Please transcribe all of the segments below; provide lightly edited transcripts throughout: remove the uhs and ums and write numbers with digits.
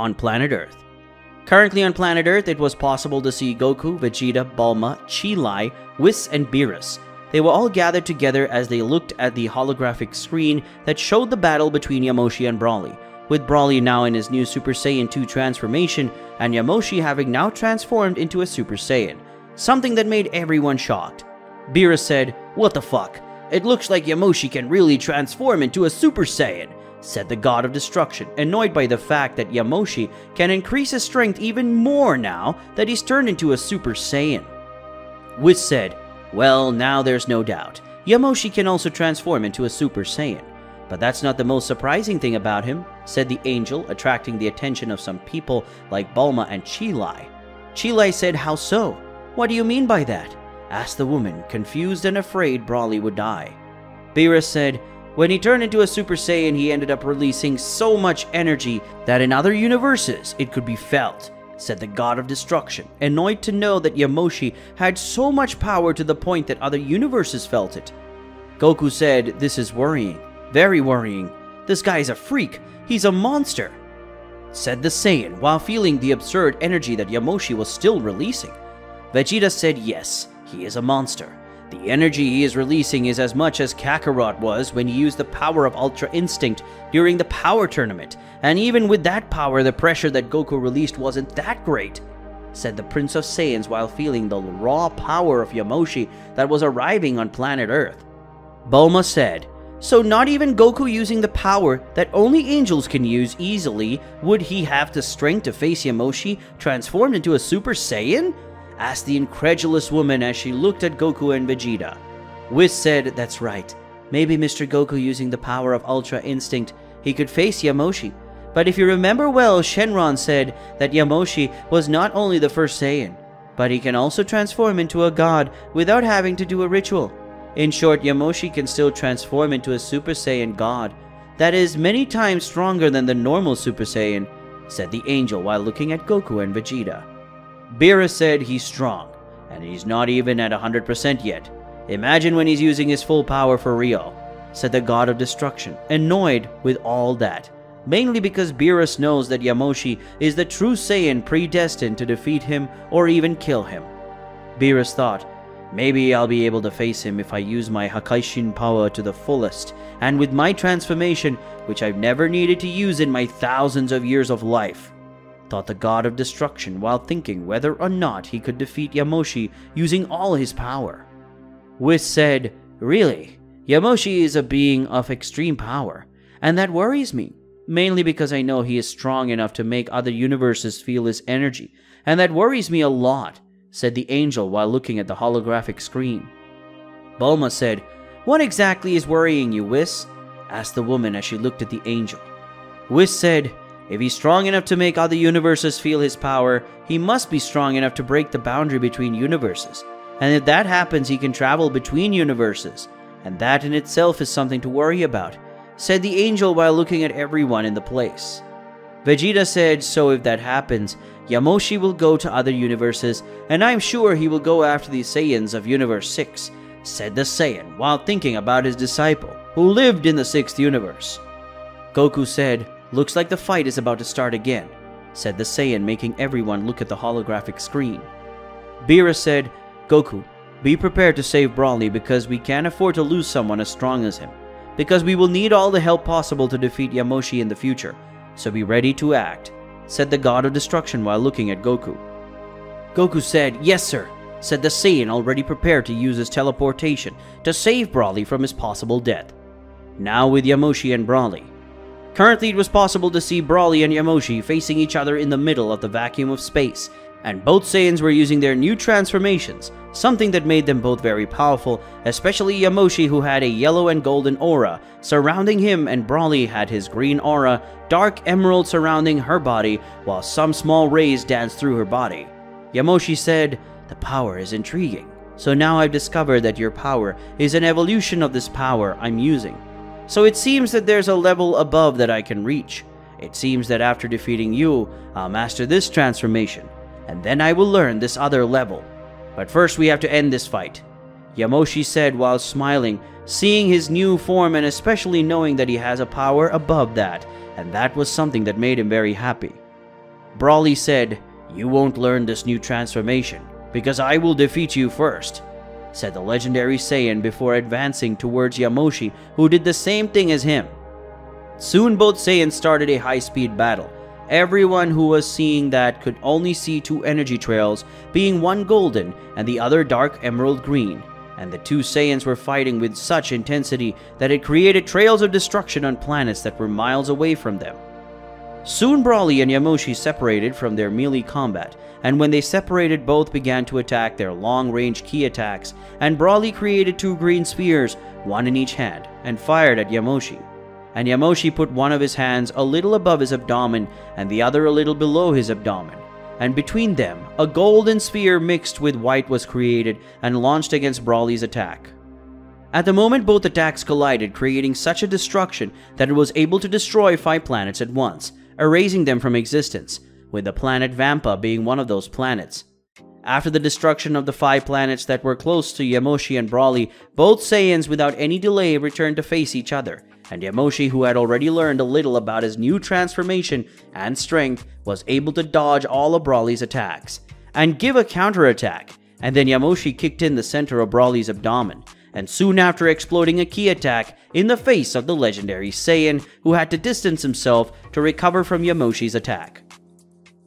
on planet Earth. Currently on planet Earth, it was possible to see Goku, Vegeta, Bulma, Chi-Lai, Whis, and Beerus. They were all gathered together as they looked at the holographic screen that showed the battle between Yamoshi and Broly, with Broly now in his new Super Saiyan 2 transformation and Yamoshi having now transformed into a Super Saiyan, something that made everyone shocked. Beerus said, "What the fuck? It looks like Yamoshi can really transform into a Super Saiyan," said the God of Destruction, annoyed by the fact that Yamoshi can increase his strength even more now that he's turned into a Super Saiyan. Whis said, "Well, now there's no doubt. Yamoshi can also transform into a Super Saiyan. But that's not the most surprising thing about him," said the angel, attracting the attention of some people like Bulma and Chi-Lai. Chi-Lai said, "How so? What do you mean by that?" asked the woman, confused and afraid Broly would die. Beerus said, "When he turned into a Super Saiyan, he ended up releasing so much energy that in other universes it could be felt," said the God of Destruction, annoyed to know that Yamoshi had so much power to the point that other universes felt it. Goku said, "This is worrying. Very worrying. This guy is a freak. He's a monster," said the Saiyan, while feeling the absurd energy that Yamoshi was still releasing. Vegeta said, "Yes, he is a monster. The energy he is releasing is as much as Kakarot was when he used the power of Ultra Instinct during the Power Tournament, and even with that power, the pressure that Goku released wasn't that great," said the Prince of Saiyans while feeling the raw power of Yamoshi that was arriving on planet Earth. Bulma said, "So not even Goku using the power that only angels can use easily, would he have the strength to face Yamoshi transformed into a Super Saiyan?" asked the incredulous woman as she looked at Goku and Vegeta. Whis said, "That's right. Maybe Mr. Goku using the power of Ultra Instinct, he could face Yamoshi. But if you remember well, Shenron said that Yamoshi was not only the first Saiyan, but he can also transform into a god without having to do a ritual. In short, Yamoshi can still transform into a Super Saiyan god that is many times stronger than the normal Super Saiyan," said the angel while looking at Goku and Vegeta. Beerus said, "He's strong, and he's not even at 100% yet. Imagine when he's using his full power for real," said the God of Destruction, annoyed with all that, mainly because Beerus knows that Yamoshi is the true Saiyan predestined to defeat him or even kill him. Beerus thought, "Maybe I'll be able to face him if I use my Hakaishin power to the fullest, and with my transformation, which I've never needed to use in my thousands of years of life," thought the God of Destruction while thinking whether or not he could defeat Yamoshi using all his power. Whis said, "Really, Yamoshi is a being of extreme power, and that worries me, mainly because I know he is strong enough to make other universes feel his energy, and that worries me a lot," said the angel while looking at the holographic screen. Bulma said, "What exactly is worrying you, Whis?" asked the woman as she looked at the angel. Whis said, "If he's strong enough to make other universes feel his power, he must be strong enough to break the boundary between universes. And if that happens, he can travel between universes. And that in itself is something to worry about," said the angel while looking at everyone in the place. Vegeta said, "So if that happens, Yamoshi will go to other universes, and I'm sure he will go after the Saiyans of Universe 6, said the Saiyan while thinking about his disciple, who lived in the 6th universe. Goku said, "Looks like the fight is about to start again," said the Saiyan, making everyone look at the holographic screen. Beerus said, "Goku, be prepared to save Broly because we can't afford to lose someone as strong as him, because we will need all the help possible to defeat Yamoshi in the future, so be ready to act," said the God of Destruction while looking at Goku. Goku said, "Yes, sir," said the Saiyan, already prepared to use his teleportation to save Broly from his possible death. Now with Yamoshi and Broly. Currently it was possible to see Broly and Yamoshi facing each other in the middle of the vacuum of space, and both Saiyans were using their new transformations, something that made them both very powerful, especially Yamoshi, who had a yellow and golden aura surrounding him, and Broly had his green aura, dark emerald surrounding her body, while some small rays danced through her body. Yamoshi said, "The power is intriguing, so now I've discovered that your power is an evolution of this power I'm using. So it seems that there's a level above that I can reach. It seems that after defeating you, I'll master this transformation, and then I will learn this other level. But first we have to end this fight," Yamoshi said while smiling, seeing his new form and especially knowing that he has a power above that, and that was something that made him very happy. Broly said, "You won't learn this new transformation, because I will defeat you first," said the legendary Saiyan before advancing towards Yamoshi, who did the same thing as him. Soon both Saiyans started a high-speed battle. Everyone who was seeing that could only see two energy trails, being one golden and the other dark emerald green, and the two Saiyans were fighting with such intensity that it created trails of destruction on planets that were miles away from them. Soon Broly and Yamoshi separated from their melee combat, and when they separated, both began to attack their long-range ki attacks, and Broly created two green spheres, one in each hand, and fired at Yamoshi. And Yamoshi put one of his hands a little above his abdomen and the other a little below his abdomen, and between them, a golden sphere mixed with white was created and launched against Broly's attack. At the moment, both attacks collided, creating such a destruction that it was able to destroy 5 planets at once, erasing them from existence, with the planet Vampa being one of those planets. After the destruction of the 5 planets that were close to Yamoshi and Broly, both Saiyans without any delay returned to face each other, and Yamoshi, who had already learned a little about his new transformation and strength, was able to dodge all of Broly's attacks and give a counterattack, and then Yamoshi kicked in the center of Broly's abdomen, and soon after exploding a ki attack in the face of the legendary Saiyan, who had to distance himself to recover from Yamoshi's attack.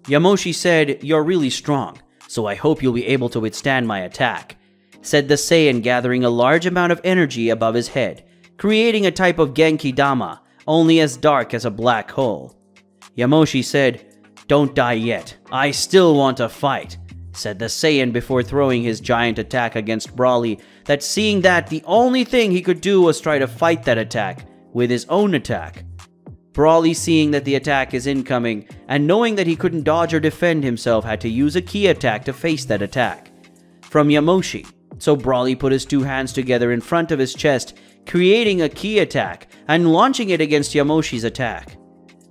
Yamoshi said, "You're really strong, so I hope you'll be able to withstand my attack," said the Saiyan, gathering a large amount of energy above his head, creating a type of Genki Dama, only as dark as a black hole. Yamoshi said, "Don't die yet, I still want to fight," said the Saiyan before throwing his giant attack against Broly, that seeing that the only thing he could do was try to fight that attack with his own attack. Broly, seeing that the attack is incoming and knowing that he couldn't dodge or defend himself, had to use a ki attack to face that attack from Yamoshi. So Broly put his 2 hands together in front of his chest, creating a ki attack and launching it against Yamoshi's attack.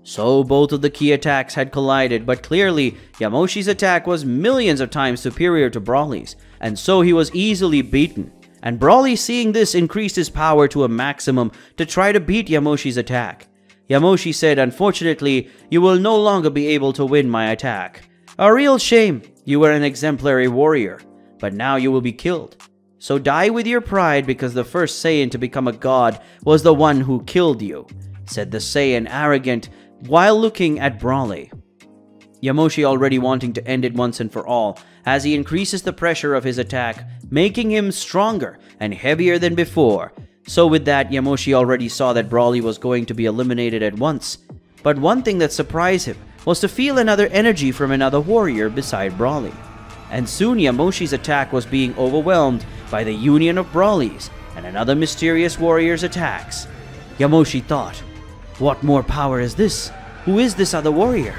So both of the ki attacks had collided, but clearly Yamoshi's attack was millions of times superior to Broly's, and so he was easily beaten. And Broly, seeing this, increased his power to a maximum to try to beat Yamoshi's attack. Yamoshi said, "Unfortunately, you will no longer be able to win my attack. A real shame. You were an exemplary warrior, but now you will be killed. So die with your pride, because the first Saiyan to become a god was the one who killed you," said the Saiyan, arrogant, while looking at Broly. Yamoshi already wanting to end it once and for all, as he increases the pressure of his attack, making him stronger and heavier than before. So with that, Yamoshi already saw that Broly was going to be eliminated at once. But one thing that surprised him was to feel another energy from another warrior beside Broly. And soon Yamoshi's attack was being overwhelmed by the union of Broly's and another mysterious warrior's attacks. Yamoshi thought, "What more power is this? Who is this other warrior?"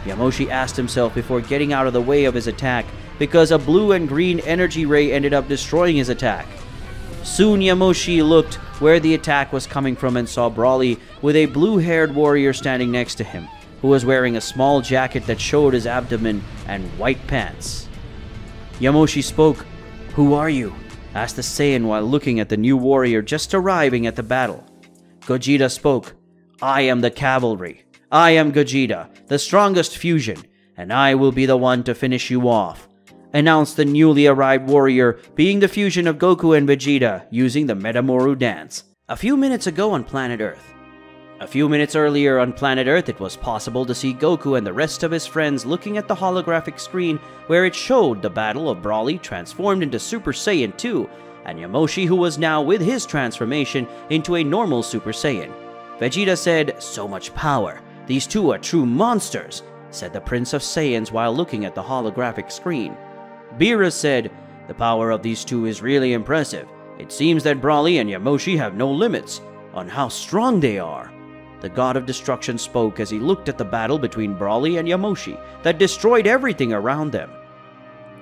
Yamoshi asked himself before getting out of the way of his attack, because a blue and green energy ray ended up destroying his attack. Soon Yamoshi looked where the attack was coming from and saw Broly with a blue-haired warrior standing next to him, who was wearing a small jacket that showed his abdomen and white pants. Yamoshi spoke. "Who are you?" asked the Saiyan while looking at the new warrior just arriving at the battle. Gogeta spoke. "I am the cavalry. I am Gogeta, the strongest fusion, and I will be the one to finish you off," announced the newly arrived warrior, being the fusion of Goku and Vegeta using the Metamoru dance. A few minutes ago on planet Earth. A few minutes earlier on planet Earth, it was possible to see Goku and the rest of his friends looking at the holographic screen where it showed the battle of Broly transformed into Super Saiyan 2, and Yamoshi, who was now with his transformation into a normal Super Saiyan. Vegeta said, "So much power. These two are true monsters," said the Prince of Saiyans while looking at the holographic screen. Beerus said, "The power of these two is really impressive. It seems that Broly and Yamoshi have no limits on how strong they are." The God of Destruction spoke as he looked at the battle between Broly and Yamoshi that destroyed everything around them.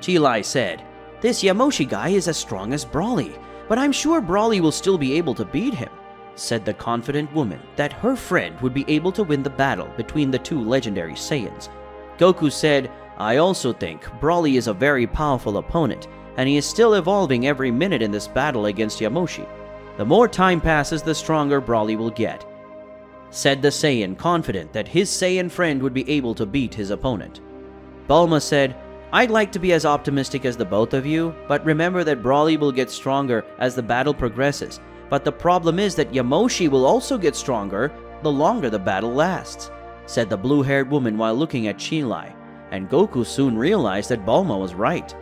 Chilai said, "This Yamoshi guy is as strong as Broly, but I'm sure Broly will still be able to beat him," said the confident woman that her friend would be able to win the battle between the two legendary Saiyans. Goku said, "I also think Broly is a very powerful opponent, and he is still evolving every minute in this battle against Yamoshi. The more time passes, the stronger Broly will get." said the Saiyan, confident that his Saiyan friend would be able to beat his opponent. Bulma said, "I'd like to be as optimistic as the both of you, but remember that Broly will get stronger as the battle progresses. But the problem is that Yamoshi will also get stronger the longer the battle lasts," said the blue-haired woman while looking at Chi-Lai, and Goku soon realized that Bulma was right.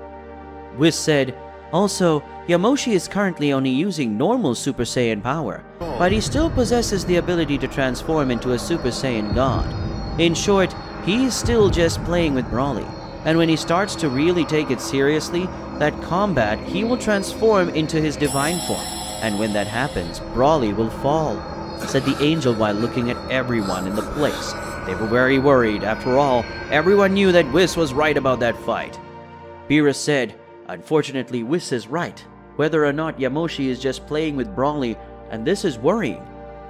Whis said, "Also, Yamoshi is currently only using normal Super Saiyan power, but he still possesses the ability to transform into a Super Saiyan God. In short, he's still just playing with Broly, and when he starts to really take it seriously, that combat, he will transform into his divine form, and when that happens, Broly will fall," said the angel while looking at everyone in the place. They were very worried. After all, everyone knew that Whis was right about that fight. Beerus said, "Unfortunately, Whis is right. Whether or not Yamoshi is just playing with Broly, and this is worrying.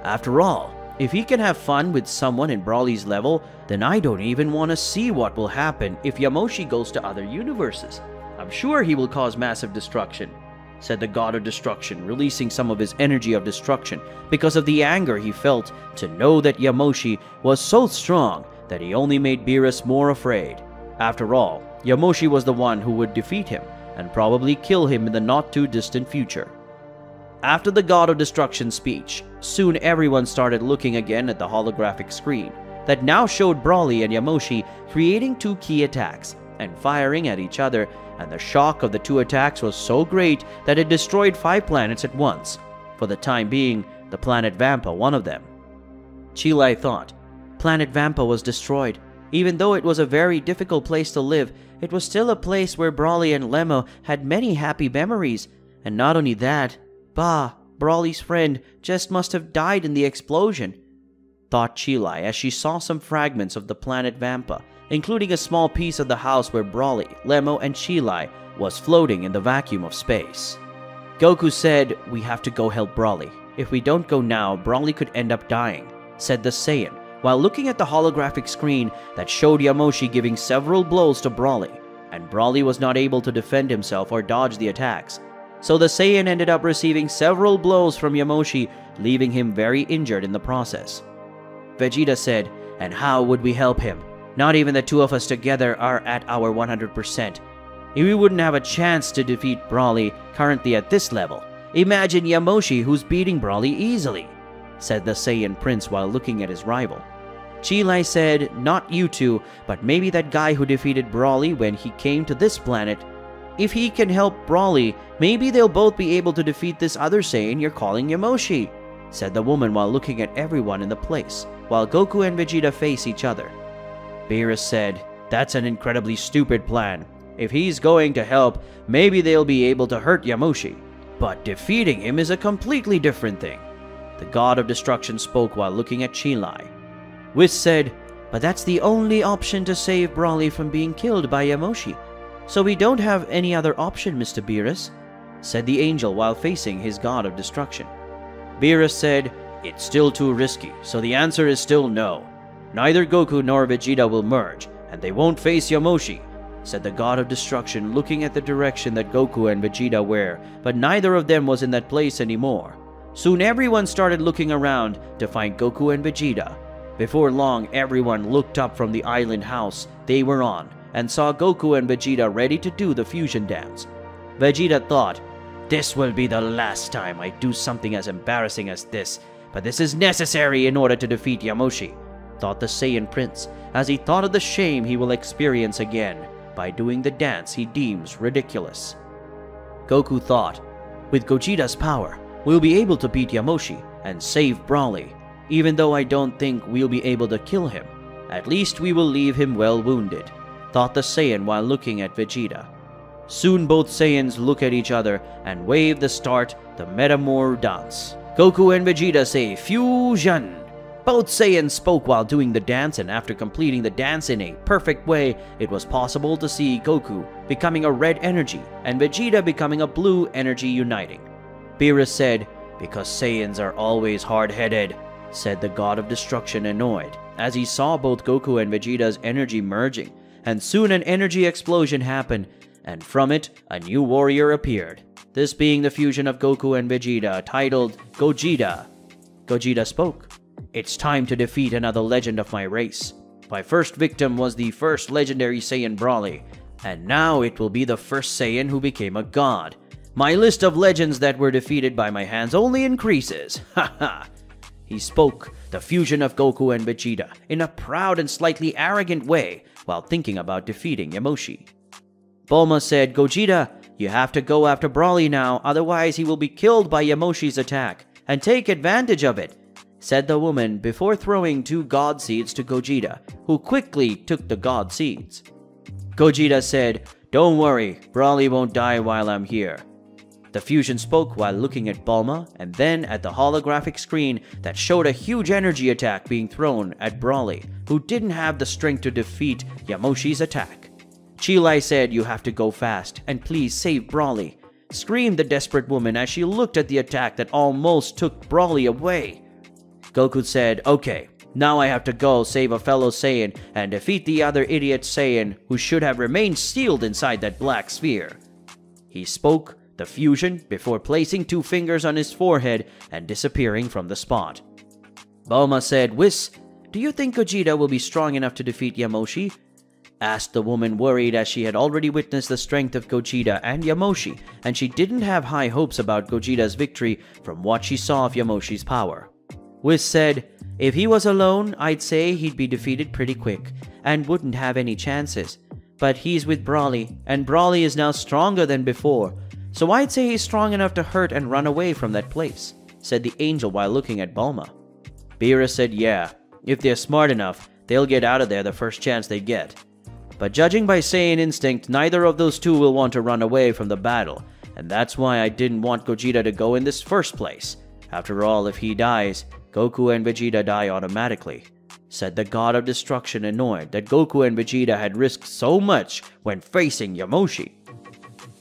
After all, if he can have fun with someone in Broly's level, then I don't even want to see what will happen if Yamoshi goes to other universes. I'm sure he will cause massive destruction," said the God of Destruction, releasing some of his energy of destruction because of the anger he felt to know that Yamoshi was so strong that he only made Beerus more afraid. After all, Yamoshi was the one who would defeat him and probably kill him in the not-too-distant future. After the God of Destruction's speech, soon everyone started looking again at the holographic screen that now showed Broly and Yamoshi creating two key attacks and firing at each other, and the shock of the two attacks was so great that it destroyed 5 planets at once. For the time being, the planet Vampa one of them. Chi-Lai thought, Planet Vampa was destroyed. Even though it was a very difficult place to live, it was still a place where Broly and Lemma had many happy memories. And not only that, Broly's friend just must have died in the explosion, thought Chi-Lai as she saw some fragments of the planet Vampa, including a small piece of the house where Broly, Lemma, and Chi-Lai was floating in the vacuum of space. Goku said, "We have to go help Broly. If we don't go now, Broly could end up dying," said the Saiyan, while looking at the holographic screen that showed Yamoshi giving several blows to Broly, and Broly was not able to defend himself or dodge the attacks. So the Saiyan ended up receiving several blows from Yamoshi, leaving him very injured in the process. Vegeta said, "And how would we help him? Not even the two of us together are at our 100%. We wouldn't have a chance to defeat Broly currently at this level. Imagine Yamoshi who's beating Broly easily," said the Saiyan Prince while looking at his rival. Chi-Lai said, "Not you two, but maybe that guy who defeated Broly when he came to this planet. If he can help Broly, maybe they'll both be able to defeat this other Saiyan you're calling Yamoshi," said the woman while looking at everyone in the place, while Goku and Vegeta face each other. Beerus said, "That's an incredibly stupid plan. If he's going to help, maybe they'll be able to hurt Yamoshi. But defeating him is a completely different thing." The God of Destruction spoke while looking at Chi-Lai. Whis said, "But that's the only option to save Broly from being killed by Yamoshi. So we don't have any other option, Mr. Beerus," said the angel while facing his God of Destruction. Beerus said, "It's still too risky, so the answer is still no. Neither Goku nor Vegeta will merge, and they won't face Yamoshi," said the God of Destruction, looking at the direction that Goku and Vegeta were, but neither of them was in that place anymore. Soon everyone started looking around to find Goku and Vegeta. Before long, everyone looked up from the island house they were on and saw Goku and Vegeta ready to do the fusion dance. Vegeta thought, "This will be the last time I do something as embarrassing as this, but this is necessary in order to defeat Yamoshi," thought the Saiyan Prince, as he thought of the shame he will experience again by doing the dance he deems ridiculous. Goku thought, "With Gogeta's power, we'll be able to beat Yamoshi and save Broly. Even though I don't think we'll be able to kill him, at least we will leave him well wounded," thought the Saiyan while looking at Vegeta. Soon both Saiyans look at each other and wave the start the Metamor dance. Goku and Vegeta say fusion. Both Saiyans spoke while doing the dance, and after completing the dance in a perfect way, it was possible to see Goku becoming a red energy and Vegeta becoming a blue energy uniting. Beerus said, "Because Saiyans are always hard-headed," said the God of Destruction, annoyed, as he saw both Goku and Vegeta's energy merging, and soon an energy explosion happened, and from it, a new warrior appeared, this being the fusion of Goku and Vegeta, titled Gogeta. Gogeta spoke. It's time to defeat another legend of my race. My first victim was the first legendary Saiyan Broly, and now it will be the first Saiyan who became a god. My list of legends that were defeated by my hands only increases. Haha. He spoke the fusion of Goku and Vegeta in a proud and slightly arrogant way while thinking about defeating Yamoshi. Bulma said, Gogeta, you have to go after Broly now, otherwise he will be killed by Yamoshi's attack, and take advantage of it, said the woman before throwing 2 God Seeds to Gogeta, who quickly took the God Seeds. Gogeta said, don't worry, Broly won't die while I'm here. The fusion spoke while looking at Bulma and then at the holographic screen that showed a huge energy attack being thrown at Broly, who didn't have the strength to defeat Yamoshi's attack. Chilai said, you have to go fast and please save Broly, screamed the desperate woman as she looked at the attack that almost took Broly away. Goku said, okay, now I have to go save a fellow Saiyan and defeat the other idiot Saiyan who should have remained sealed inside that black sphere. He spoke the fusion before placing 2 fingers on his forehead and disappearing from the spot. Bulma said, Whis, do you think Gogeta will be strong enough to defeat Yamoshi? Asked the woman, worried as she had already witnessed the strength of Gogeta and Yamoshi, and she didn't have high hopes about Gogeta's victory from what she saw of Yamoshi's power. Whis said, if he was alone, I'd say he'd be defeated pretty quick and wouldn't have any chances. But he's with Broly, and Broly is now stronger than before, so I'd say he's strong enough to hurt and run away from that place, said the angel while looking at Bulma. Beerus said, yeah, if they're smart enough, they'll get out of there the first chance they get. But judging by Saiyan instinct, neither of those 2 will want to run away from the battle, and that's why I didn't want Gogeta to go in this first place. After all, if he dies, Goku and Vegeta die automatically, said the god of destruction, annoyed that Goku and Vegeta had risked so much when facing Yamoshi.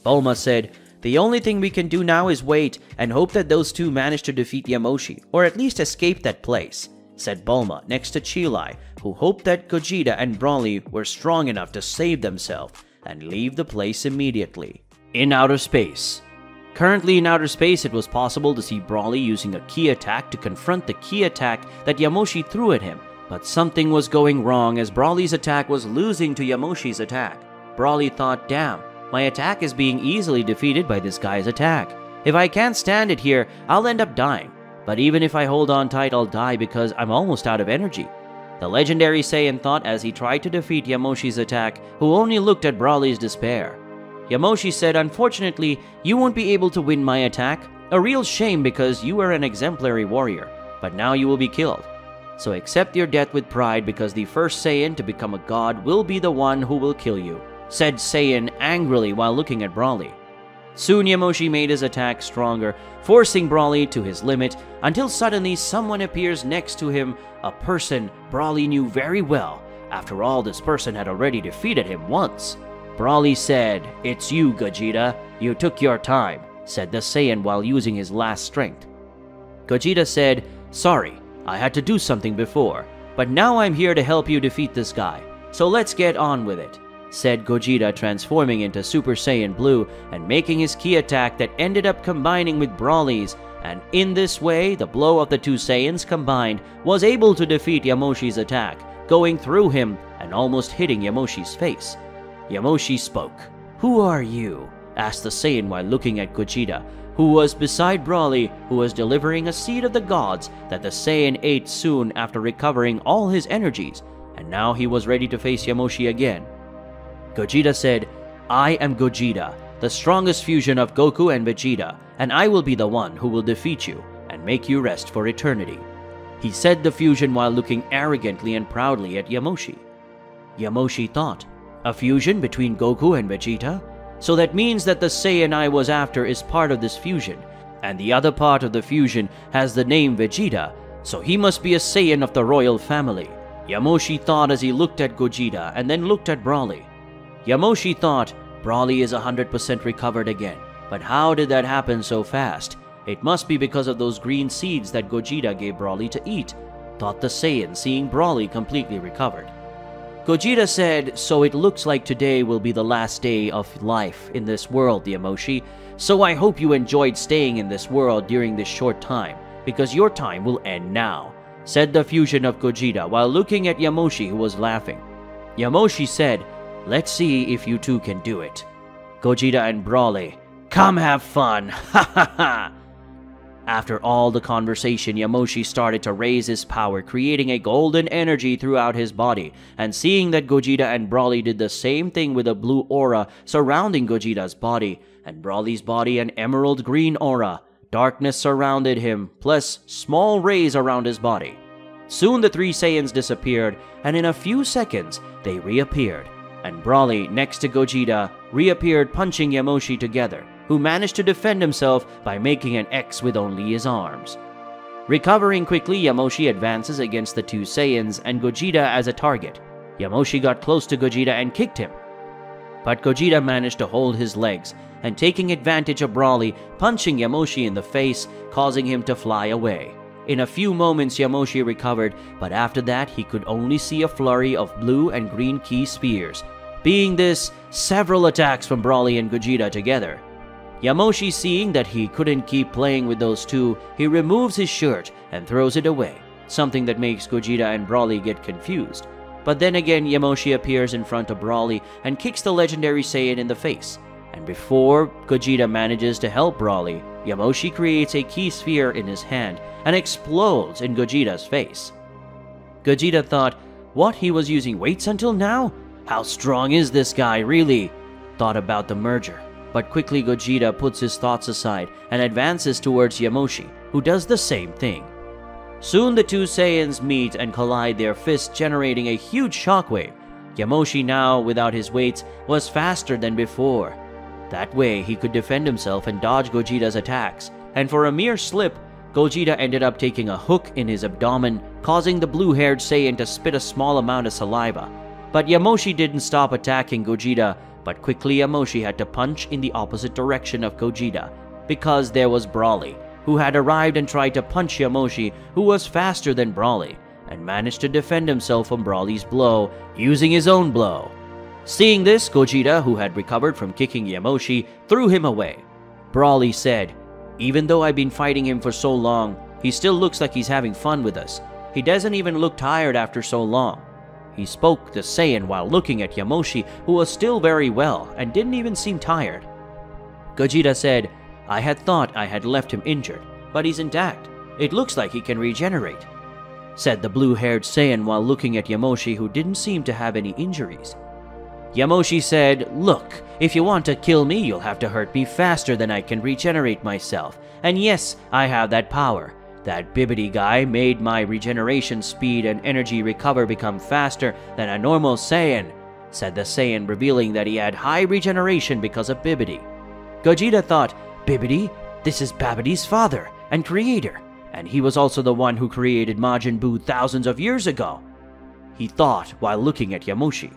Bulma said, the only thing we can do now is wait and hope that those 2 manage to defeat Yamoshi, or at least escape that place, said Bulma next to Chilai, who hoped that Gogeta and Broly were strong enough to save themselves and leave the place immediately. In outer space. Currently in outer space, it was possible to see Broly using a ki attack to confront the ki attack that Yamoshi threw at him, but something was going wrong as Broly's attack was losing to Yamoshi's attack. Broly thought, damn, my attack is being easily defeated by this guy's attack. If I can't stand it here, I'll end up dying. But even if I hold on tight, I'll die because I'm almost out of energy. The legendary Saiyan thought as he tried to defeat Yamoshi's attack, who only looked at Broly's despair. Yamoshi said, unfortunately, you won't be able to win my attack. A real shame because you were an exemplary warrior, but now you will be killed. So accept your death with pride because the first Saiyan to become a god will be the one who will kill you, said Saiyan angrily while looking at Broly. Soon Yamoshi made his attack stronger, forcing Broly to his limit, until suddenly someone appears next to him, a person Broly knew very well. After all, this person had already defeated him once. Broly said, it's you, Gogeta. You took your time, said the Saiyan while using his last strength. Gogeta said, sorry, I had to do something before, but now I'm here to help you defeat this guy, so let's get on with it, said Gogeta, transforming into Super Saiyan Blue and making his ki attack that ended up combining with Broly's, and in this way, the blow of the 2 Saiyans combined was able to defeat Yamoshi's attack, going through him and almost hitting Yamoshi's face. Yamoshi spoke. Who are you? Asked the Saiyan while looking at Gogeta, who was beside Broly, who was delivering a seed of the gods that the Saiyan ate soon after recovering all his energies, and now he was ready to face Yamoshi again. Gogeta said, I am Gogeta, the strongest fusion of Goku and Vegeta, and I will be the one who will defeat you and make you rest for eternity. He said the fusion while looking arrogantly and proudly at Yamoshi. Yamoshi thought, a fusion between Goku and Vegeta? So that means that the Saiyan I was after is part of this fusion, and the other part of the fusion has the name Vegeta, so he must be a Saiyan of the royal family. Yamoshi thought as he looked at Gogeta and then looked at Broly. Yamoshi thought, Broly is 100% recovered again, but how did that happen so fast? It must be because of those green seeds that Gogeta gave Broly to eat, thought the Saiyan, seeing Broly completely recovered. Gogeta said, so it looks like today will be the last day of life in this world, Yamoshi, so I hope you enjoyed staying in this world during this short time, because your time will end now. said the fusion of Gogeta while looking at Yamoshi, who was laughing. Yamoshi said, "Let's see if you two can do it." Gogeta and Broly, "Come have fun, ha ha ha!" After all the conversation, Yamoshi started to raise his power, creating a golden energy throughout his body, and seeing that Gogeta and Broly did the same thing with a blue aura surrounding Gogeta's body, and Broly's body an emerald green aura, darkness surrounded him, plus small rays around his body. Soon the three Saiyans disappeared, and in a few seconds, they reappeared, and Broly, next to Gogeta, reappeared punching Yamoshi together, who managed to defend himself by making an X with only his arms. Recovering quickly, Yamoshi advances against the two Saiyans and Gogeta as a target. Yamoshi got close to Gogeta and kicked him, but Gogeta managed to hold his legs, and taking advantage of Broly, punching Yamoshi in the face, causing him to fly away. In a few moments, Yamoshi recovered, but after that, he could only see a flurry of blue and green ki spears. Being this, several attacks from Broly and Gogeta together. Yamoshi, seeing that he couldn't keep playing with those two, he removes his shirt and throws it away, something that makes Gogeta and Broly get confused. But then again, Yamoshi appears in front of Broly and kicks the legendary Saiyan in the face. And before Gogeta manages to help Broly, Yamoshi creates a ki sphere in his hand and explodes in Gogeta's face. Gogeta thought, what, he was using weights until now? How strong is this guy really? Thought about the merger. But quickly Gogeta puts his thoughts aside and advances towards Yamoshi, who does the same thing. Soon the two Saiyans meet and collide their fists, generating a huge shockwave. Yamoshi, now without his weights, was faster than before. That way he could defend himself and dodge Gogeta's attacks, and for a mere slip, Gogeta ended up taking a hook in his abdomen, causing the blue-haired Saiyan to spit a small amount of saliva. But Yamoshi didn't stop attacking Gogeta, but quickly Yamoshi had to punch in the opposite direction of Gogeta, because there was Broly, who had arrived and tried to punch Yamoshi, who was faster than Broly, and managed to defend himself from Broly's blow, using his own blow. Seeing this, Gogeta, who had recovered from kicking Yamoshi, threw him away. Broly said, "Even though I've been fighting him for so long, he still looks like he's having fun with us. He doesn't even look tired after so long." He spoke the Saiyan while looking at Yamoshi, who was still very well and didn't even seem tired. Gogeta said, "I had thought I had left him injured, but he's intact. It looks like he can regenerate," said the blue-haired Saiyan while looking at Yamoshi, who didn't seem to have any injuries. Yamoshi said, "Look, if you want to kill me, you'll have to hurt me faster than I can regenerate myself. And yes, I have that power. That Bibidi guy made my regeneration speed and energy recover become faster than a normal Saiyan," said the Saiyan, revealing that he had high regeneration because of Bibidi. Gogeta thought, "Bibidi? This is Babidi's father and creator, and he was also the one who created Majin Buu thousands of years ago," he thought while looking at Yamoshi.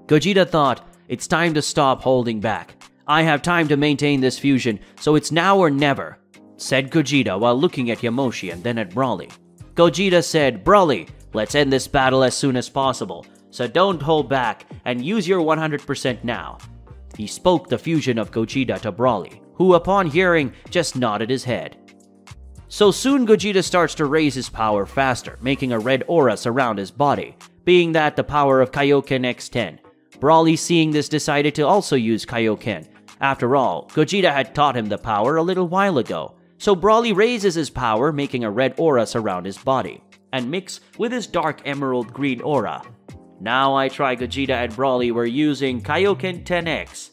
Gogeta thought, "It's time to stop holding back. I have time to maintain this fusion, so it's now or never," said Gogeta while looking at Yamoshi and then at Broly. Gogeta said, "Broly, let's end this battle as soon as possible, so don't hold back and use your 100% now." He spoke the fusion of Gogeta to Broly, who upon hearing just nodded his head. So soon Gogeta starts to raise his power faster, making a red aura surround his body, being that the power of Kaioken X10. Broly, seeing this, decided to also use Kaioken. After all, Gogeta had taught him the power a little while ago. So Broly raises his power, making a red aura surround his body, and mix with his dark emerald green aura. Now I Try Gogeta and Broly were using Kaioken 10X.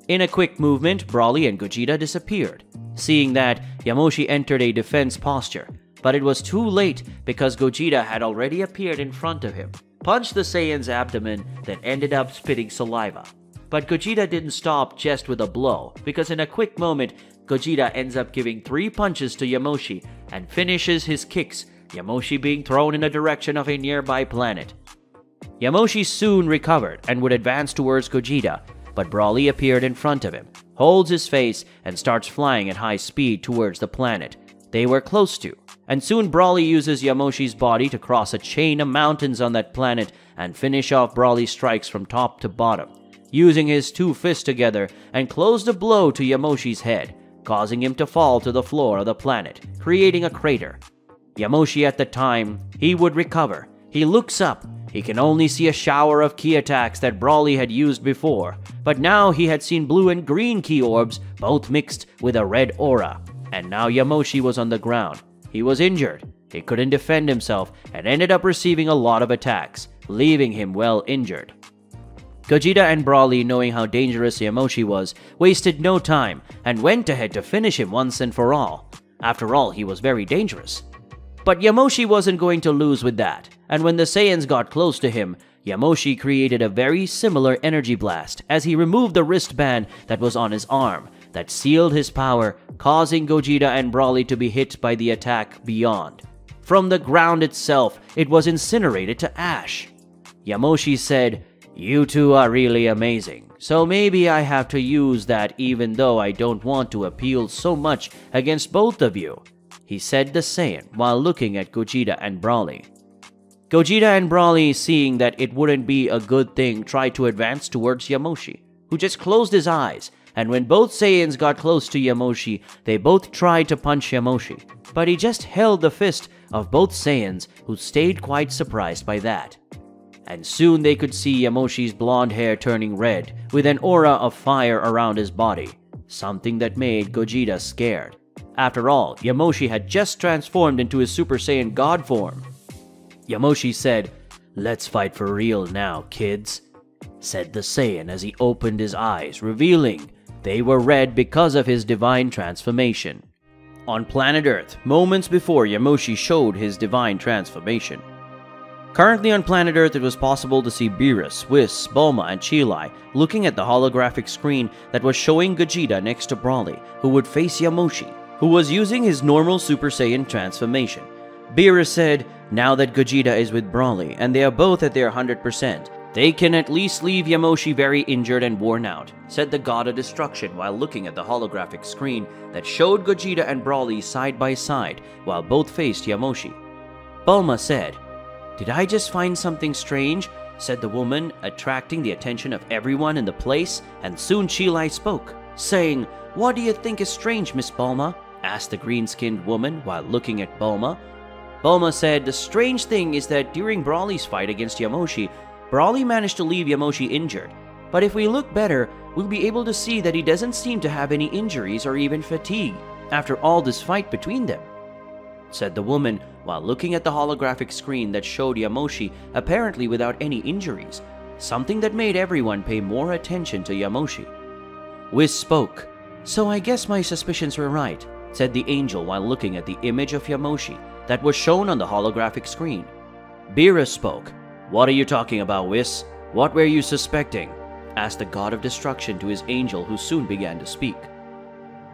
In a quick movement, Broly and Gogeta disappeared. Seeing that, Yamoshi entered a defense posture, but it was too late because Gogeta had already appeared in front of him, punched the Saiyan's abdomen, then ended up spitting saliva. But Gogeta didn't stop just with a blow, because in a quick moment, Gogeta ends up giving 3 punches to Yamoshi and finishes his kicks, Yamoshi being thrown in the direction of a nearby planet. Yamoshi soon recovered and would advance towards Gogeta, but Broly appeared in front of him, holds his face, and starts flying at high speed towards the planet they were close to. And soon Broly uses Yamoshi's body to cross a chain of mountains on that planet and finish off Broly's strikes from top to bottom, using his 2 fists together and closed a blow to Yamoshi's head, causing him to fall to the floor of the planet, creating a crater. Yamoshi at the time, he would recover. He looks up. He can only see a shower of ki attacks that Brawly had used before, but now he had seen blue and green ki orbs, both mixed with a red aura. And now Yamoshi was on the ground. He was injured. He couldn't defend himself and ended up receiving a lot of attacks, leaving him well injured. Gogeta and Brawly, knowing how dangerous Yamoshi was, wasted no time and went ahead to finish him once and for all. After all, he was very dangerous. But Yamoshi wasn't going to lose with that, and when the Saiyans got close to him, Yamoshi created a very similar energy blast as he removed the wristband that was on his arm that sealed his power, causing Gogeta and Brawly to be hit by the attack beyond. From the ground itself, it was incinerated to ash. Yamoshi said, "You two are really amazing, so maybe I have to use that even though I don't want to appeal so much against both of you," he said the Saiyan while looking at Gogeta and Brawly. Gogeta and Brawly, seeing that it wouldn't be a good thing, tried to advance towards Yamoshi, who just closed his eyes, and when both Saiyans got close to Yamoshi, they both tried to punch Yamoshi, but he just held the fist of both Saiyans, who stayed quite surprised by that. And soon they could see Yamoshi's blonde hair turning red, with an aura of fire around his body, something that made Gogeta scared. After all, Yamoshi had just transformed into his Super Saiyan God form. Yamoshi said, "Let's fight for real now, kids," said the Saiyan as he opened his eyes, revealing they were red because of his divine transformation. On planet Earth, moments before Yamoshi showed his divine transformation. Currently on planet Earth, it was possible to see Beerus, Whis, Bulma, and Cheelai looking at the holographic screen that was showing Gogeta next to Brawly, who would face Yamoshi, who was using his normal Super Saiyan transformation. Beerus said, now that Gogeta is with Brawly and they are both at their 100%, they can at least leave Yamoshi very injured and worn out, said the God of Destruction while looking at the holographic screen that showed Gogeta and Brawly side by side while both faced Yamoshi. Bulma said, "Did I just find something strange?" said the woman, attracting the attention of everyone in the place, and soon Cheelai spoke, saying, "What do you think is strange, Miss Bulma?" asked the green-skinned woman while looking at Bulma. Bulma said, "The strange thing is that during Brawly's fight against Yamoshi, Brawly managed to leave Yamoshi injured, but if we look better, we'll be able to see that he doesn't seem to have any injuries or even fatigue after all this fight between them," said the woman while looking at the holographic screen that showed Yamoshi apparently without any injuries, something that made everyone pay more attention to Yamoshi. Whis spoke, "So I guess my suspicions were right," said the angel while looking at the image of Yamoshi that was shown on the holographic screen. Beerus spoke, "What are you talking about, Whis? What were you suspecting?" asked the God of Destruction to his angel, who soon began to speak.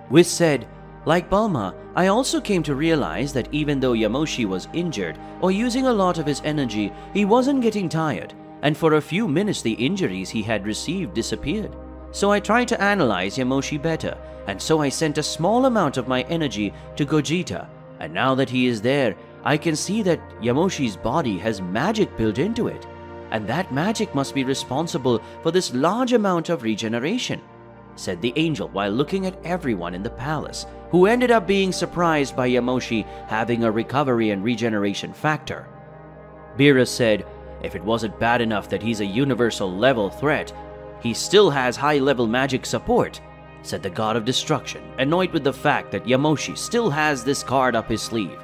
Whis said, "Like Bulma, I also came to realize that even though Yamoshi was injured or using a lot of his energy, he wasn't getting tired, and for a few minutes the injuries he had received disappeared. So I tried to analyze Yamoshi better, and so I sent a small amount of my energy to Gogeta, and now that he is there, I can see that Yamoshi's body has magic built into it, and that magic must be responsible for this large amount of regeneration," said the angel while looking at everyone in the palace, who ended up being surprised by Yamoshi having a recovery and regeneration factor. Beerus said, "If it wasn't bad enough that he's a universal level threat, he still has high-level magic support," said the God of Destruction, annoyed with the fact that Yamoshi still has this card up his sleeve.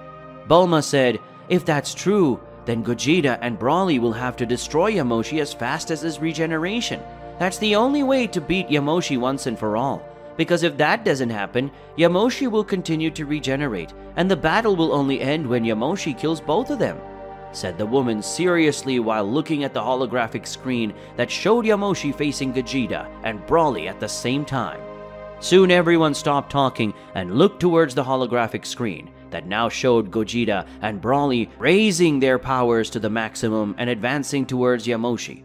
Bulma said, "If that's true, then Gogeta and Brawly will have to destroy Yamoshi as fast as his regeneration. That's the only way to beat Yamoshi once and for all, because if that doesn't happen, Yamoshi will continue to regenerate, and the battle will only end when Yamoshi kills both of them," said the woman seriously while looking at the holographic screen that showed Yamoshi facing Gogeta and Brawly at the same time. Soon everyone stopped talking and looked towards the holographic screen that now showed Gogeta and Brawly raising their powers to the maximum and advancing towards Yamoshi.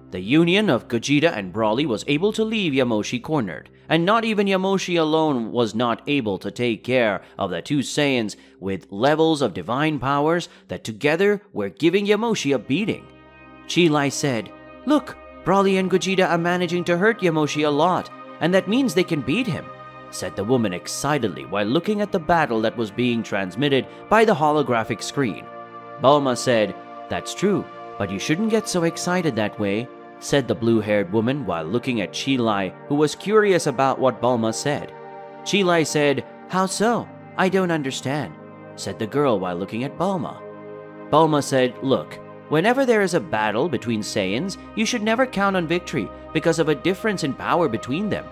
The union of Gogeta and Brawly was able to leave Yamoshi cornered, and not even Yamoshi alone was not able to take care of the two Saiyans with levels of divine powers that together were giving Yamoshi a beating. Cheelai said, "Look, Brawly and Gogeta are managing to hurt Yamoshi a lot, and that means they can beat him," said the woman excitedly while looking at the battle that was being transmitted by the holographic screen. Bulma said, "That's true, but you shouldn't get so excited that way," said the blue-haired woman while looking at Chi Lai, who was curious about what Bulma said. Chi Lai said, "How so? I don't understand," said the girl while looking at Bulma. Bulma said, "Look, whenever there is a battle between Saiyans, you should never count on victory because of a difference in power between them.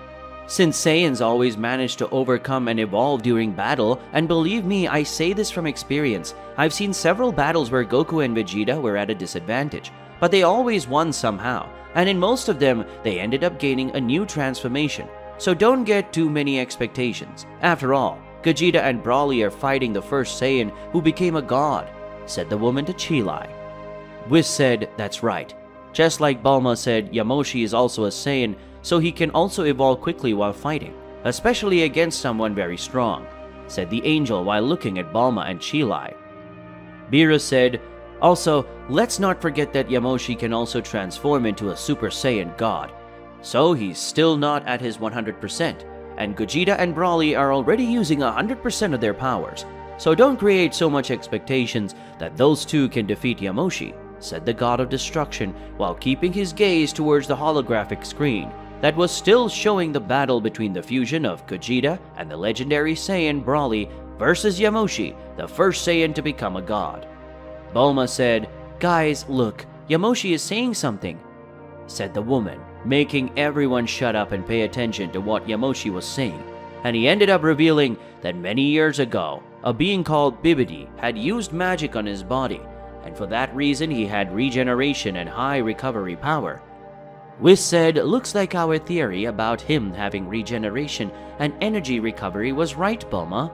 Since Saiyans always manage to overcome and evolve during battle, and believe me, I say this from experience, I've seen several battles where Goku and Vegeta were at a disadvantage, but they always won somehow, and in most of them, they ended up gaining a new transformation. So don't get too many expectations. After all, Gogeta and Broly are fighting the first Saiyan who became a god," said the woman to Chi Lai. Whis said, "That's right. Just like Bulma said, Yamoshi is also a Saiyan, so he can also evolve quickly while fighting, especially against someone very strong," said the angel while looking at Bulma and Chi Lai. Beerus said, "Also, let's not forget that Yamoshi can also transform into a Super Saiyan god, so he's still not at his 100%, and Gogeta and Broly are already using 100% of their powers, so don't create so much expectations that those two can defeat Yamoshi," said the god of destruction while keeping his gaze towards the holographic screen that was still showing the battle between the fusion of Gogeta and the legendary Saiyan Broly versus Yamoshi, the first Saiyan to become a god. Bulma said, "Guys, look, Yamoshi is saying something," said the woman, making everyone shut up and pay attention to what Yamoshi was saying, and he ended up revealing that many years ago, a being called Bibidi had used magic on his body, and for that reason he had regeneration and high recovery power. Whis said, "Looks like our theory about him having regeneration and energy recovery was right, Bulma,"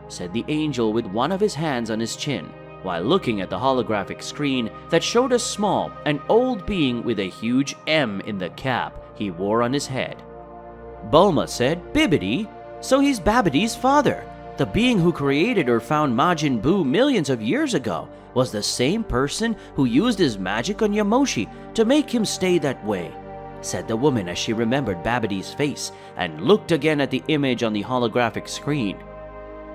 said the angel with one of his hands on his chin, while looking at the holographic screen that showed a small and old being with a huge M in the cap he wore on his head. Bulma said, "Bibidi? So he's Babidi's father. The being who created or found Majin Buu millions of years ago was the same person who used his magic on Yamoshi to make him stay that way," said the woman as she remembered Babidi's face and looked again at the image on the holographic screen.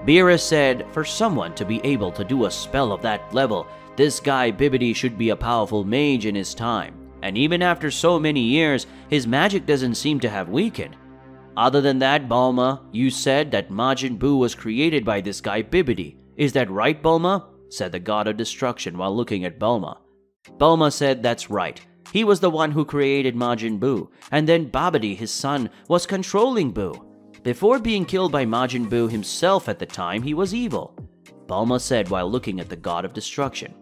Beerus said, "For someone to be able to do a spell of that level, this guy Bibidi should be a powerful mage in his time, and even after so many years, his magic doesn't seem to have weakened. Other than that, Bulma, you said that Majin Buu was created by this guy Bibidi. Is that right, Bulma?" said the god of destruction while looking at Bulma. Bulma said, "That's right. He was the one who created Majin Buu, and then Babidi, his son, was controlling Buu. Before being killed by Majin Buu himself at the time, he was evil," Bulma said while looking at the god of destruction.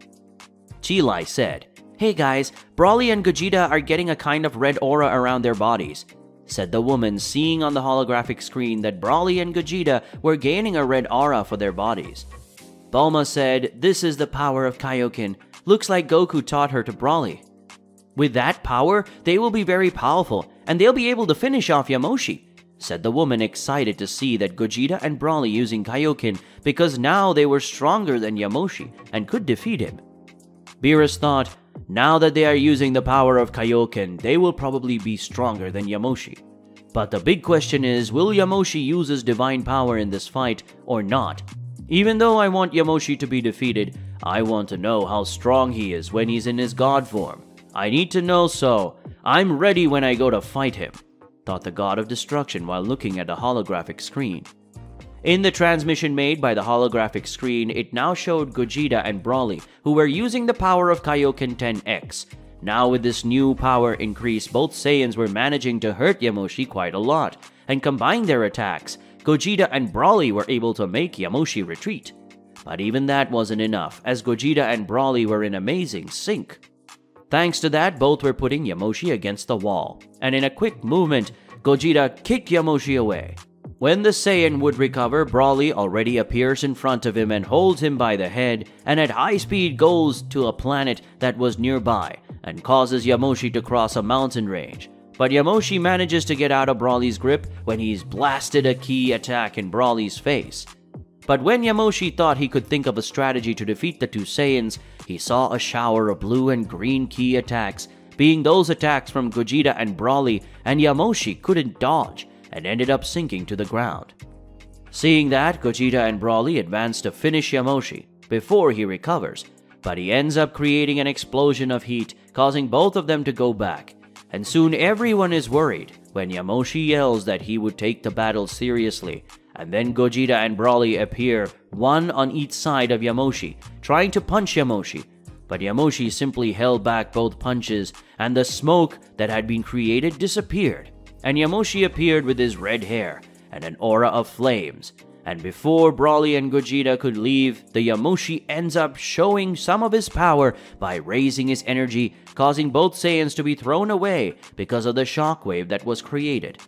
Chi Lai said, "Hey guys, Broly and Gogeta are getting a kind of red aura around their bodies," said the woman, seeing on the holographic screen that Broly and Gogeta were gaining a red aura for their bodies. Bulma said, "This is the power of Kaioken. Looks like Goku taught her to Broly. With that power, they will be very powerful, and they'll be able to finish off Yamoshi," said the woman, excited to see that Gogeta and Broly using Kaioken because now they were stronger than Yamoshi and could defeat him. Beerus thought, now that they are using the power of Kaioken, they will probably be stronger than Yamoshi. But the big question is, will Yamoshi use his divine power in this fight or not? Even though I want Yamoshi to be defeated, I want to know how strong he is when he's in his god form. I need to know, so I'm ready when I go to fight him," thought the god of destruction while looking at a holographic screen. In the transmission made by the holographic screen, it now showed Gogeta and Broly, who were using the power of Kaioken 10X. Now with this new power increase, both Saiyans were managing to hurt Yamoshi quite a lot, and combine their attacks, Gogeta and Broly were able to make Yamoshi retreat. But even that wasn't enough, as Gogeta and Broly were in amazing sync. Thanks to that, both were putting Yamoshi against the wall, and in a quick movement, Gogeta kicked Yamoshi away. When the Saiyan would recover, Broly already appears in front of him and holds him by the head, and at high speed goes to a planet that was nearby, and causes Yamoshi to cross a mountain range. But Yamoshi manages to get out of Broly's grip when he's blasted a key attack in Broly's face. But when Yamoshi thought he could think of a strategy to defeat the two Saiyans, he saw a shower of blue and green key attacks, being those attacks from Gogeta and Broly, and Yamoshi couldn't dodge and ended up sinking to the ground. Seeing that, Gogeta and Broly advance to finish Yamoshi before he recovers, but he ends up creating an explosion of heat, causing both of them to go back. And soon everyone is worried when Yamoshi yells that he would take the battle seriously, and then Gogeta and Broly appear, one on each side of Yamoshi, trying to punch Yamoshi. But Yamoshi simply held back both punches, and the smoke that had been created disappeared, and Yamoshi appeared with his red hair and an aura of flames. And before Broly and Gogeta could leave, the Yamoshi ends up showing some of his power by raising his energy, causing both Saiyans to be thrown away because of the shockwave that was created.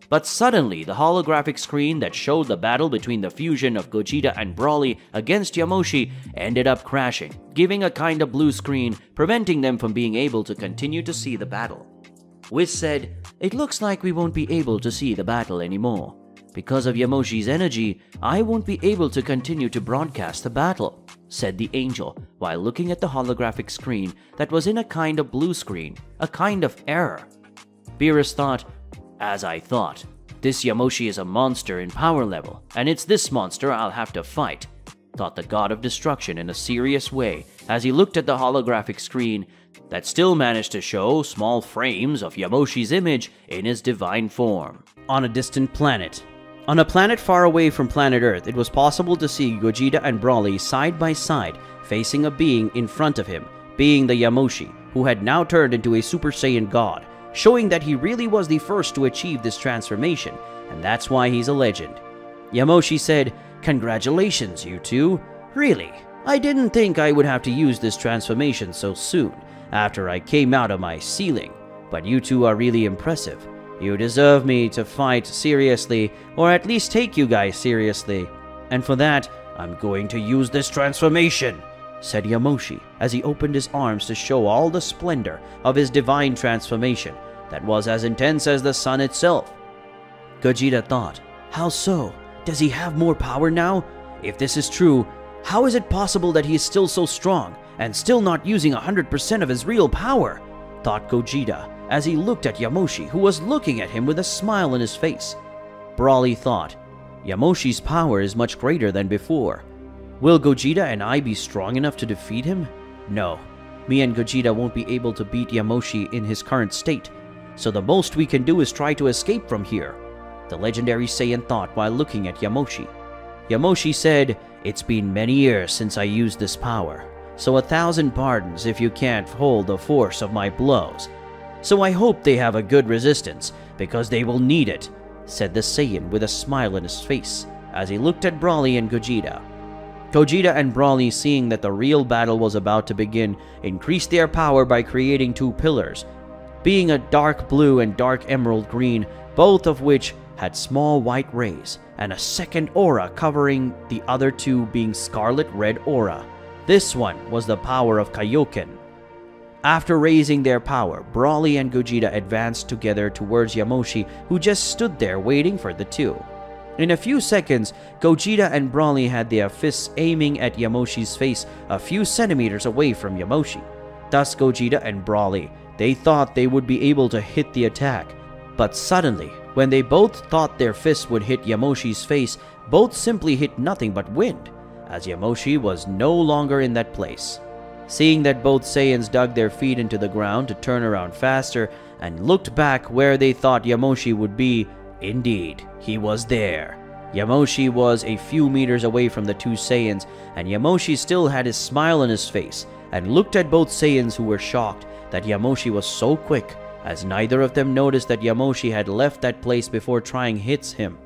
But suddenly, the holographic screen that showed the battle between the fusion of Gogeta and Broly against Yamoshi ended up crashing, giving a kind of blue screen, preventing them from being able to continue to see the battle. Whis said, "It looks like we won't be able to see the battle anymore. Because of Yamoshi's energy, I won't be able to continue to broadcast the battle," said the angel, while looking at the holographic screen that was in a kind of blue screen, a kind of error. Beerus thought, "As I thought, this Yamoshi is a monster in power level, and it's this monster I'll have to fight," thought the god of destruction in a serious way as he looked at the holographic screen that still managed to show small frames of Yamoshi's image in his divine form. On a distant planet. On a planet far away from planet Earth, it was possible to see Gogeta and Broly side by side, facing a being in front of him, being the Yamoshi, who had now turned into a Super Saiyan god, showing that he really was the first to achieve this transformation, and that's why he's a legend. Yamoshi said, "Congratulations, you two. Really, I didn't think I would have to use this transformation so soon, after I came out of my ceiling, but you two are really impressive. You deserve me to fight seriously, or at least take you guys seriously. And for that, I'm going to use this transformation," said Yamoshi as he opened his arms to show all the splendor of his divine transformation that was as intense as the sun itself. Gogeta thought, "How so? Does he have more power now? If this is true, how is it possible that he is still so strong and still not using 100% of his real power?" thought Gogeta as he looked at Yamoshi, who was looking at him with a smile on his face. Broly thought, "Yamoshi's power is much greater than before. Will Gogeta and I be strong enough to defeat him? No, me and Gogeta won't be able to beat Yamoshi in his current state, so the most we can do is try to escape from here," the legendary Saiyan thought while looking at Yamoshi. Yamoshi said, "It's been many years since I used this power, so 1,000 pardons if you can't hold the force of my blows. So I hope they have a good resistance, because they will need it," said the Saiyan with a smile on his face as he looked at Broly and Gogeta. Gogeta and Broly, seeing that the real battle was about to begin, increased their power by creating two pillars, being a dark blue and dark emerald green, both of which had small white rays, and a second aura covering the other two being scarlet red aura. This one was the power of Kaioken. After raising their power, Broly and Gogeta advanced together towards Yamoshi, who just stood there waiting for the two. In a few seconds, Gogeta and Broly had their fists aiming at Yamoshi's face a few centimeters away from Yamoshi. Thus Gogeta and Broly, they thought they would be able to hit the attack. But suddenly, when they both thought their fists would hit Yamoshi's face, both simply hit nothing but wind, as Yamoshi was no longer in that place. Seeing that both Saiyans dug their feet into the ground to turn around faster and looked back where they thought Yamoshi would be, indeed, he was there. Yamoshi was a few meters away from the two Saiyans, and Yamoshi still had his smile on his face and looked at both Saiyans, who were shocked that Yamoshi was so quick, as neither of them noticed that Yamoshi had left that place before trying hits him.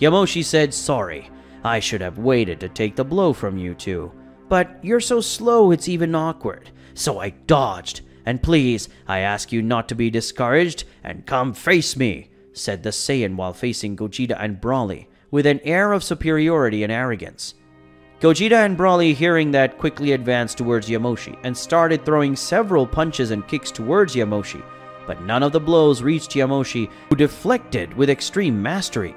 Yamoshi said, "Sorry, I should have waited to take the blow from you two. But you're so slow it's even awkward, so I dodged. And please, I ask you not to be discouraged and come face me," said the Saiyan while facing Gogeta and Broly, with an air of superiority and arrogance. Gogeta and Broly, hearing that, quickly advanced towards Yamoshi and started throwing several punches and kicks towards Yamoshi, but none of the blows reached Yamoshi, who deflected with extreme mastery.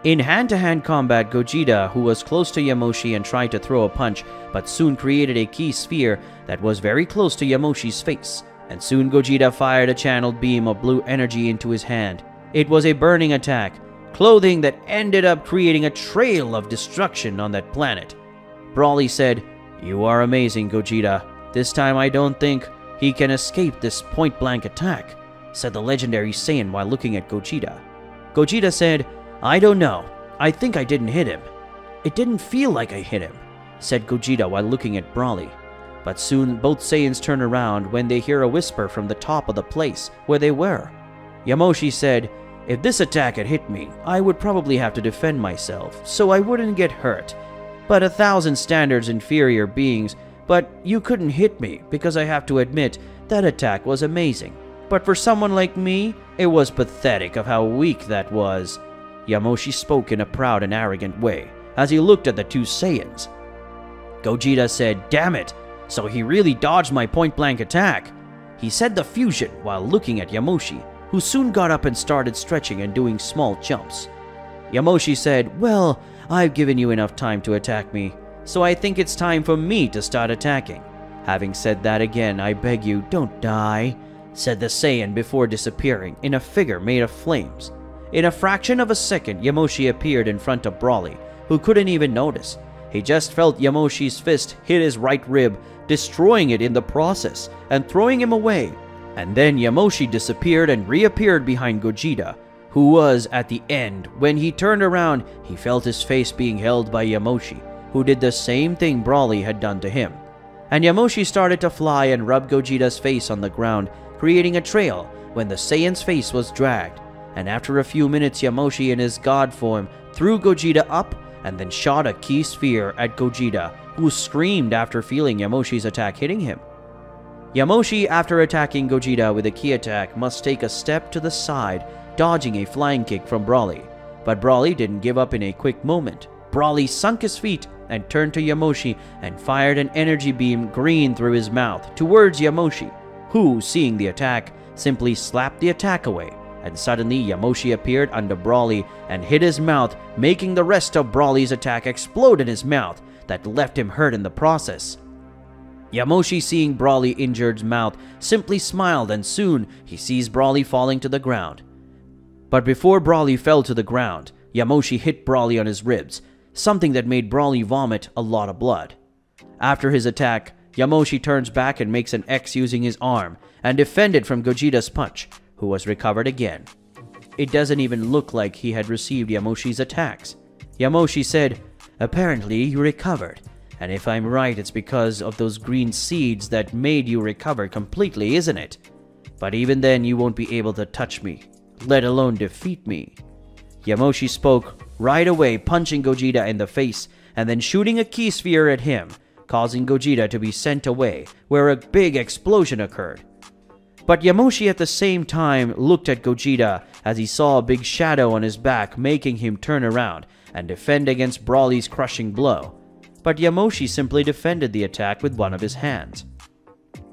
In hand-to-hand combat, Gogeta, who was close to Yamoshi and tried to throw a punch, but soon created a key sphere that was very close to Yamoshi's face, and soon Gogeta fired a channeled beam of blue energy into his hand. It was a burning attack, clothing that ended up creating a trail of destruction on that planet. Broly said, "You are amazing, Gogeta. This time I don't think he can escape this point-blank attack," said the legendary Saiyan while looking at Gogeta. Gogeta said, "I don't know. I think I didn't hit him." "It didn't feel like I hit him," said Gogeta while looking at Broly. But soon both Saiyans turn around when they hear a whisper from the top of the place where they were. Yamoshi said, "If this attack had hit me, I would probably have to defend myself, so I wouldn't get hurt. But 1,000 standards inferior beings, but you couldn't hit me because I have to admit that attack was amazing. But for someone like me, it was pathetic of how weak that was." Yamoshi spoke in a proud and arrogant way as he looked at the two Saiyans. Gogeta said, "Damn it, so he really dodged my point-blank attack." He said the fusion while looking at Yamoshi, who soon got up and started stretching and doing small jumps. Yamoshi said, "Well, I've given you enough time to attack me, so I think it's time for me to start attacking. Having said that again, I beg you, don't die," said the Saiyan before disappearing in a figure made of flames. In a fraction of a second, Yamoshi appeared in front of Broly, who couldn't even notice. He just felt Yamoshi's fist hit his right rib, destroying it in the process and throwing him away. And then Yamoshi disappeared and reappeared behind Gogeta, who was at the end. When he turned around, he felt his face being held by Yamoshi, who did the same thing Broly had done to him. And Yamoshi started to fly and rub Gogeta's face on the ground, creating a trail when the Saiyan's face was dragged. And after a few minutes, Yamoshi in his god form threw Gogeta up and then shot a ki sphere at Gogeta, who screamed after feeling Yamoshi's attack hitting him. Yamoshi, after attacking Gogeta with a ki attack, must take a step to the side, dodging a flying kick from Broly. But Broly didn't give up in a quick moment. Broly sunk his feet and turned to Yamoshi and fired an energy beam green through his mouth towards Yamoshi, who, seeing the attack, simply slapped the attack away. And suddenly Yamoshi appeared under Broly and hit his mouth, making the rest of Broly's attack explode in his mouth that left him hurt in the process. Yamoshi, seeing Broly injured's mouth, simply smiled, and soon he sees Broly falling to the ground. But before Broly fell to the ground, Yamoshi hit Broly on his ribs, something that made Broly vomit a lot of blood. After his attack, Yamoshi turns back and makes an X using his arm and defended from Gogeta's punch, who was recovered again. It doesn't even look like he had received Yamoshi's attacks. Yamoshi said, "Apparently you recovered, and if I'm right, it's because of those green seeds that made you recover completely, isn't it? But even then you won't be able to touch me, let alone defeat me." Yamoshi spoke right away, punching Gogeta in the face and then shooting a ki sphere at him, causing Gogeta to be sent away, where a big explosion occurred. But Yamoshi at the same time looked at Gogeta as he saw a big shadow on his back, making him turn around and defend against Broly's crushing blow. But Yamoshi simply defended the attack with one of his hands.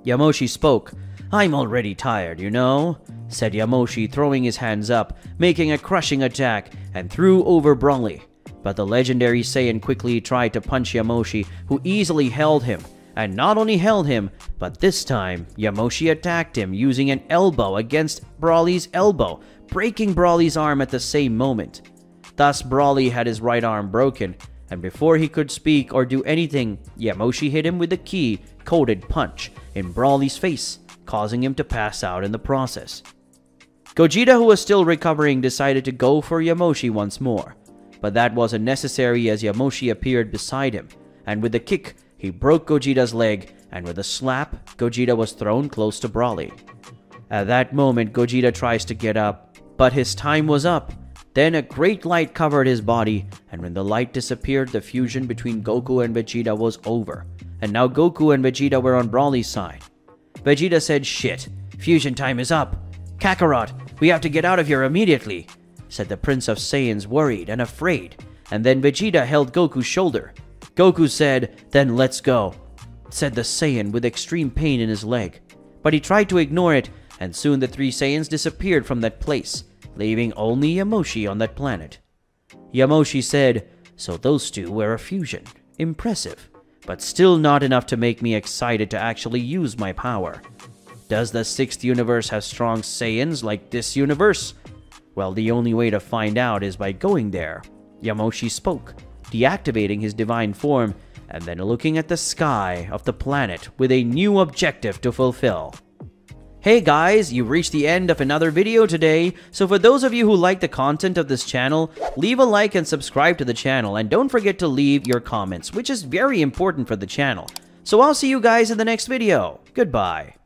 Yamoshi spoke, "I'm already tired, you know," said Yamoshi, throwing his hands up, making a crushing attack, and threw over Broly. But the legendary Saiyan quickly tried to punch Yamoshi, who easily held him. And not only held him, but this time, Yamoshi attacked him using an elbow against Broly's elbow, breaking Broly's arm at the same moment. Thus, Broly had his right arm broken, and before he could speak or do anything, Yamoshi hit him with a ki-coated punch in Broly's face, causing him to pass out in the process. Gogeta, who was still recovering, decided to go for Yamoshi once more, but that wasn't necessary as Yamoshi appeared beside him, and with a kick, he broke Gogeta's leg, and with a slap, Gogeta was thrown close to Broly. At that moment, Gogeta tries to get up, but his time was up. Then a great light covered his body, and when the light disappeared, the fusion between Goku and Vegeta was over, and now Goku and Vegeta were on Broly's side. Vegeta said, "Shit, fusion time is up. Kakarot, we have to get out of here immediately," said the Prince of Saiyans, worried and afraid, and then Vegeta held Goku's shoulder. Goku said, "Then let's go," said the Saiyan with extreme pain in his leg. But he tried to ignore it, and soon the three Saiyans disappeared from that place, leaving only Yamoshi on that planet. Yamoshi said, "So those two were a fusion. Impressive, but still not enough to make me excited to actually use my power. Does the 6th universe have strong Saiyans like this universe? Well, the only way to find out is by going there. Yamoshi spoke, deactivating his divine form, and then looking at the sky of the planet with a new objective to fulfill. Hey guys, you've reached the end of another video today, so for those of you who like the content of this channel, leave a like and subscribe to the channel, and don't forget to leave your comments, which is very important for the channel. So I'll see you guys in the next video. Goodbye.